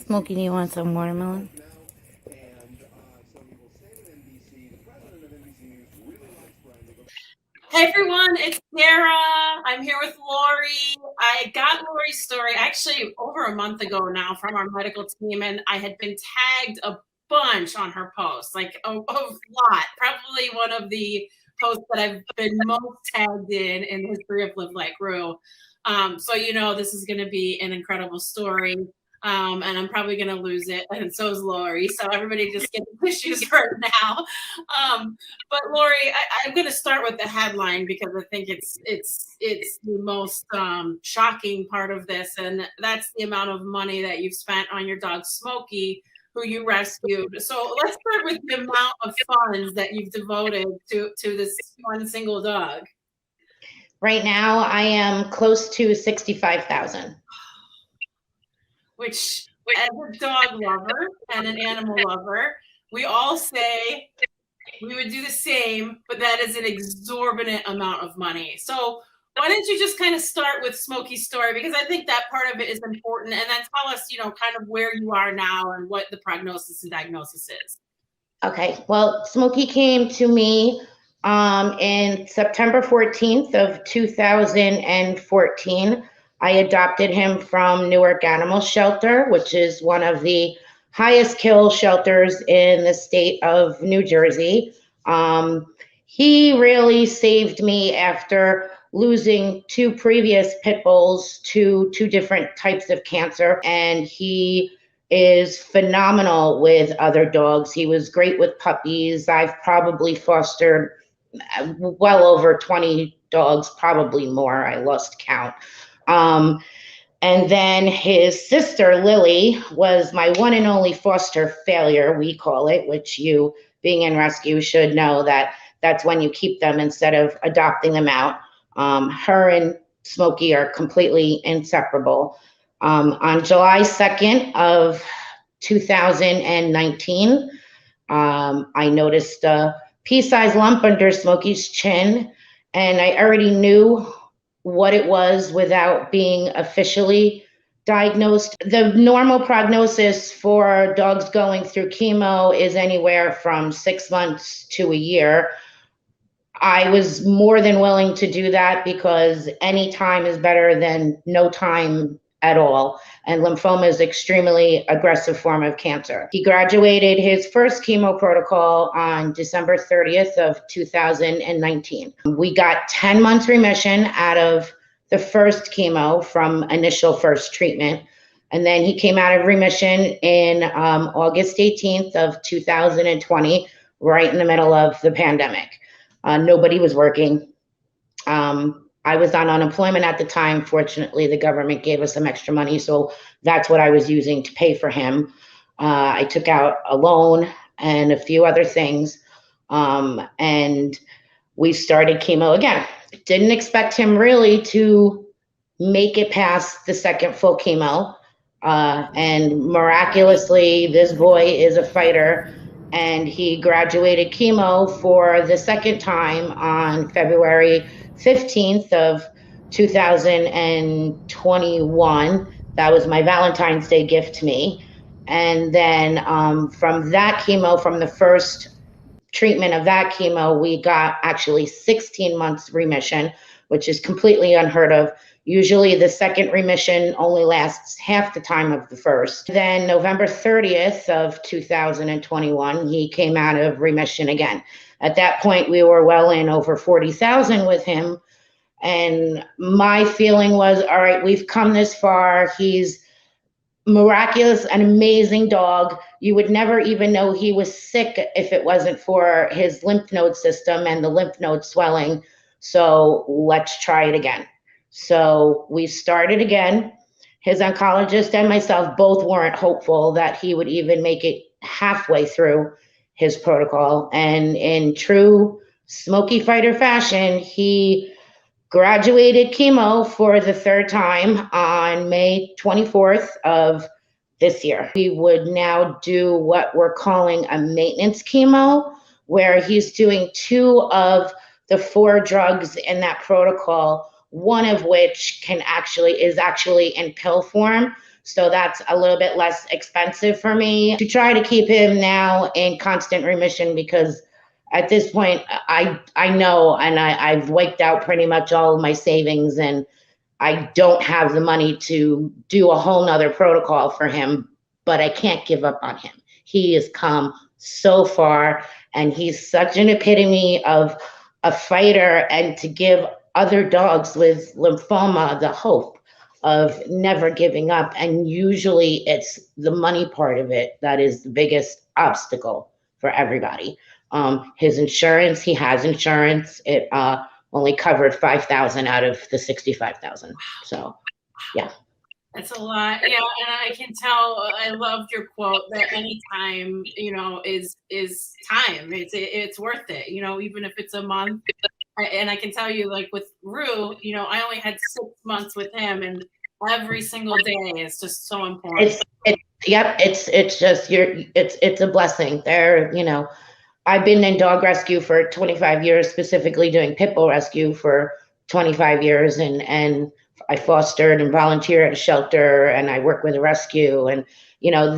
Smokie, do you want some watermelon? Hey everyone, it's Sarah. I'm here with Laurie. I got Laurie's story actually over a month ago now from our medical team, and I had been tagged a bunch on her post, like a lot. Probably one of the posts that I've been most tagged in the history of Live Like Rue. So this is going to be an incredible story. And I'm probably going to lose it, and so is Laurie. So everybody just get the tissues right now. But Laurie, I'm going to start with the headline because I think it's the most shocking part of this, and that's the amount of money that you've spent on your dog Smokie, who you rescued. So let's start with the amount of funds that you've devoted to this one single dog. Right now, I am close to 65,000. Which, as a dog lover and an animal lover, we all say we would do the same, but that is an exorbitant amount of money. So why don't you just kind of start with Smokie's story? Because I think that part of it is important. And then tell us, kind of where you are now and what the prognosis and diagnosis is. Okay, well, Smokie came to me in September 14th of 2014. I adopted him from Newark Animal Shelter, which is one of the highest kill shelters in the state of New Jersey. He really saved me after losing two previous pit bulls to two different types of cancer, and he is phenomenal with other dogs. He was great with puppies. I've probably fostered well over 20 dogs, probably more. I lost count. And then his sister, Lily, was my one and only foster failure, we call it, which you, being in rescue, should know that that's when you keep them instead of adopting them out. Her and Smokie are completely inseparable. On July 2nd of 2019, I noticed a pea-sized lump under Smokie's chin, and I already knew what it was without being officially diagnosed. The normal prognosis for dogs going through chemo is anywhere from 6 months to a year. I was more than willing to do that because any time is better than no time at all. And lymphoma is an extremely aggressive form of cancer. He graduated his first chemo protocol on December 30th of 2019. We got 10 months remission out of the first chemo from initial first treatment. And then he came out of remission in August 18th of 2020, right in the middle of the pandemic. Nobody was working. I was on unemployment at the time. Fortunately, the government gave us some extra money, so that's what I was using to pay for him. I took out a loan and a few other things, and we started chemo again. Didn't expect him really to make it past the second full chemo, and miraculously, this boy is a fighter, and he graduated chemo for the second time on February 15th of 2021. That was my Valentine's Day gift to me. And then from that chemo, from the first treatment of that chemo, we got actually 16 months remission, which is completely unheard of. Usually the second remission only lasts half the time of the first. Then November 30th of 2021, he came out of remission again. At that point, we were well in over 40,000 with him. And my feeling was, all right, we've come this far. He's miraculous, an amazing dog. You would never even know he was sick if it wasn't for his lymph node system and the lymph node swelling. So let's try it again. So we started again. His oncologist and myself both weren't hopeful that he would even make it halfway through his protocol. And in true Smokie fighter fashion, he graduated chemo for the third time on May 24th of this year. He would now do what we're calling a maintenance chemo, where he's doing 2 of the 4 drugs in that protocol, one of which is actually in pill form. So that's a little bit less expensive for me to try to keep him now in constant remission, because at this point I know, and I've wiped out pretty much all of my savings, and I don't have the money to do a whole nother protocol for him, but I can't give up on him. He has come so far, and he's such an epitome of a fighter, and to give other dogs with lymphoma the hope of never giving up. And usually it's the money part of it that is the biggest obstacle for everybody. His insurance, he has insurance. It only covered 5,000 out of the 65,000. So, yeah. That's a lot. Yeah, and I can tell. I loved your quote that any time, is time. It's worth it. Even if it's a month. And I can tell you, like with Rue, I only had 6 months with him, and every single day is just so important. It's just it's a blessing. I've been in dog rescue for 25 years, specifically doing pit bull rescue for 25 years, and I fostered and volunteer at a shelter, and I work with a rescue, and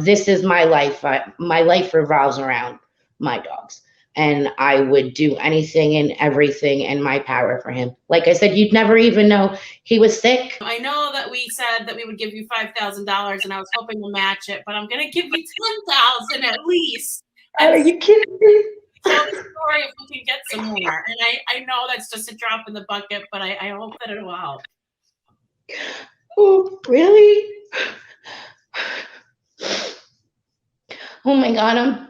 this is my life. My life revolves around my dogs, and I would do anything and everything in my power for him. Like I said, you'd never even know he was sick. I know that we said that we would give you $5,000, and I was hoping to match it, but I'm going to give you $10,000 at least. Are you kidding me? Tell the story if we can get some more. And I know that's just a drop in the bucket, but I hope that it will help. Oh, really? Oh my God, I'm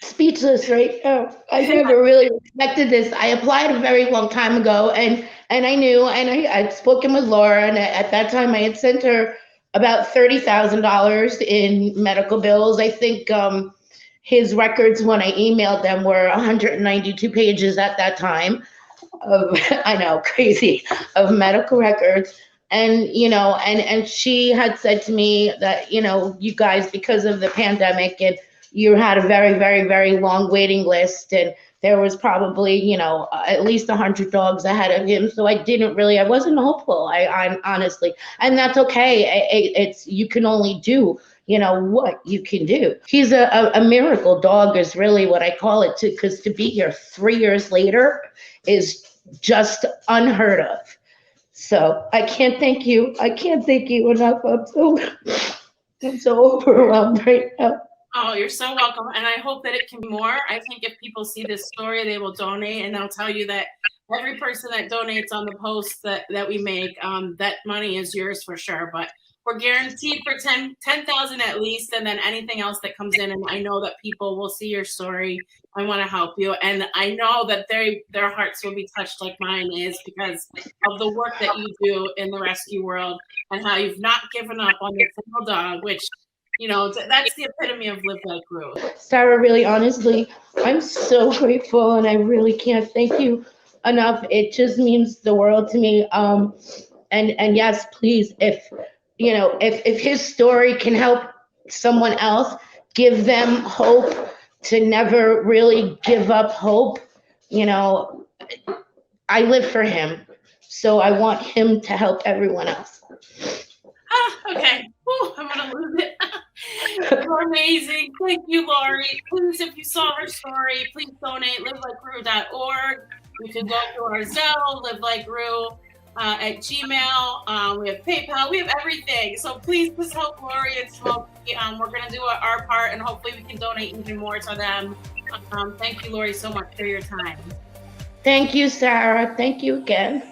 speechless right now. I never really expected this. I applied a very long time ago, and I knew, and I'd spoken with Laura, and at that time I had sent her about $30,000 in medical bills. I think his records, when I emailed them, were 192 pages at that time of, I know, crazy, of medical records. And, and she had said to me that, you guys, because of the pandemic, and you had a very, very, very long waiting list, and there was probably, at least 100 dogs ahead of him. So I wasn't hopeful, I honestly, and that's okay. You can only do, what you can do. He's a miracle dog is really what I call it, because to be here 3 years later is just unheard of. So I can't thank you. I can't thank you enough. I'm so overwhelmed right now. Oh, you're so welcome. And I hope that it can be more. I think if people see this story, they will donate, and they'll tell you that every person that donates on the post that we make, that money is yours for sure. But we're guaranteed for 10,000 at least, and then anything else that comes in. And I know that people will see your story. I want to help you, and I know that their hearts will be touched like mine is, because of the work that you do in the rescue world, and how you've not given up on your single dog, which, that's the epitome of live like Rue. Sarah, really, honestly, I'm so grateful, and I really can't thank you enough. It just means the world to me. And yes, please, if his story can help someone else, give them hope to never really give up hope. I live for him, so I want him to help everyone else. Okay. Ooh, I'm going to lose it. You're amazing. Thank you, Laurie. Please, if you saw her story, please donate livelikeRue.org. You can go to our Zelle, livelikeRue at Gmail. We have PayPal. We have everything. So please just help Laurie and Smokie. We're going to do our part, and hopefully we can donate even more to them. Thank you, Laurie, so much for your time. Thank you, Sarah. Thank you again.